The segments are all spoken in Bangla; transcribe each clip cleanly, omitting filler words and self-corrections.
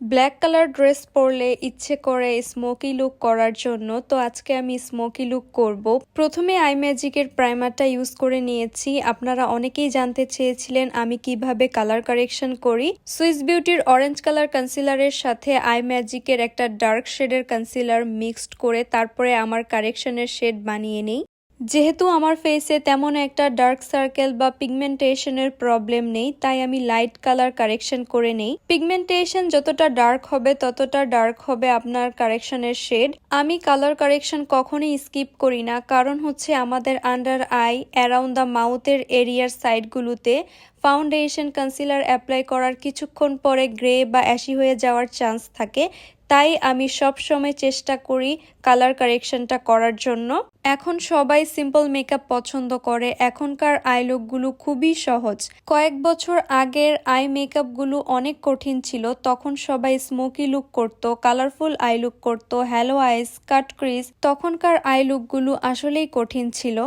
ব্ল্যাক কালার ড্রেস পরলে ইচ্ছে করে স্মোকি লুক করার জন্য। তো আজকে আমি স্মোকি লুক করব। প্রথমে আই ম্যাজিকের প্রাইমারটা ইউজ করে নিয়েছি। আপনারা অনেকেই জানতে চেয়েছিলেন আমি কিভাবে কালার কারেকশন করি। সুইস বিউটির অরেঞ্জ কালার কনসিলারের সাথে আই ম্যাজিকের একটা ডার্ক শেডের কনসিলার মিক্সড করে তারপরে আমার কারেকশনের শেড বানিয়ে নিই। যেহেতু আমার ফেসে তেমন একটা ডার্ক সার্কেল বা পিগমেন্টেশনের প্রবলেম নেই, তাই আমি লাইট কালার কারেকশন করে নেই। পিগমেন্টেশন যতটা ডার্ক হবে ততটা ডার্ক হবে আপনার কারেকশনের শেড। আমি কালার কারেকশন কখনোই স্কিপ করি না, কারণ হচ্ছে আমাদের আন্ডার আই, অ্যারাউন্ড দ্য মাউথের এরিয়ার সাইডগুলোতে ফাউন্ডেশন কনসিলার অ্যাপ্লাই করার কিছুক্ষণ পরে গ্রে বা অ্যাশি হয়ে যাওয়ার চান্স থাকে। তাই আমি সব সময় চেষ্টা করি কালার কারেকশনটা করার জন্য। এখন সবাই সিম্পল মেকআপ পছন্দ করে। এখনকার আই লুকগুলো খুবই সহজ। কয়েক বছর আগের আই মেকআপগুলো অনেক কঠিন ছিল। তখন সবাই স্মোকি লুক করতো, কালারফুল আই লুক করতো, হ্যালো আইস, কাট ক্রিজ। তখনকার আই লুকগুলো আসলেই কঠিন ছিল।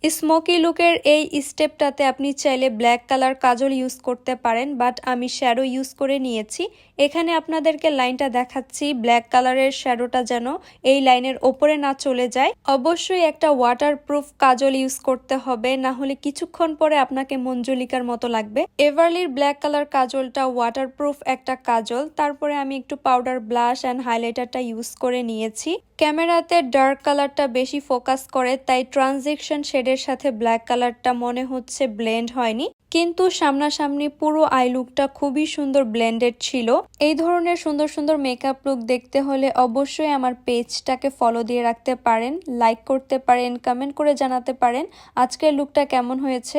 স্মোকি লুকের এই স্টেপটাতে আপনি চাইলে ব্ল্যাক কালার কাজল ইউজ করতে পারেন, বাট আমি শ্যাডো ইউজ করে নিয়েছি। এখানে আপনাদেরকে লাইনটা দেখাচ্ছি, ব্ল্যাক কালারের শ্যাডোটা যেন এই লাইনের ওপরে না চলে যায়। অবশ্যই একটা ওয়াটারপ্রুফ কাজল ইউজ করতে হবে, না হলে কিছুক্ষণ পরে আপনাকে মঞ্জুলিকার মতো লাগবে। এভারলির ব্ল্যাক কালার কাজলটা ওয়াটারপ্রুফ একটা কাজল। তারপরে আমি একটু পাউডার, ব্লাশ অ্যান্ড হাইলাইটারটা ইউজ করে নিয়েছি। ক্যামেরাতে ডার্ক কালারটা বেশি ফোকাস করে, তাই ট্রানজিশন শেডের সাথে ব্ল্যাক কালারটা মনে হচ্ছে ব্লেন্ড হয়নি, কিন্তু সামনাসামনি পুরো আই লুকটা খুবই সুন্দর ব্লেন্ডেড ছিল। এই ধরনের সুন্দর সুন্দর মেকআপ লুক দেখতে হলে অবশ্যই আমার পেজটাকে ফলো দিয়ে রাখতে পারেন, লাইক করতে পারেন, কমেন্ট করে জানাতে পারেন আজকের লুকটা কেমন হয়েছে।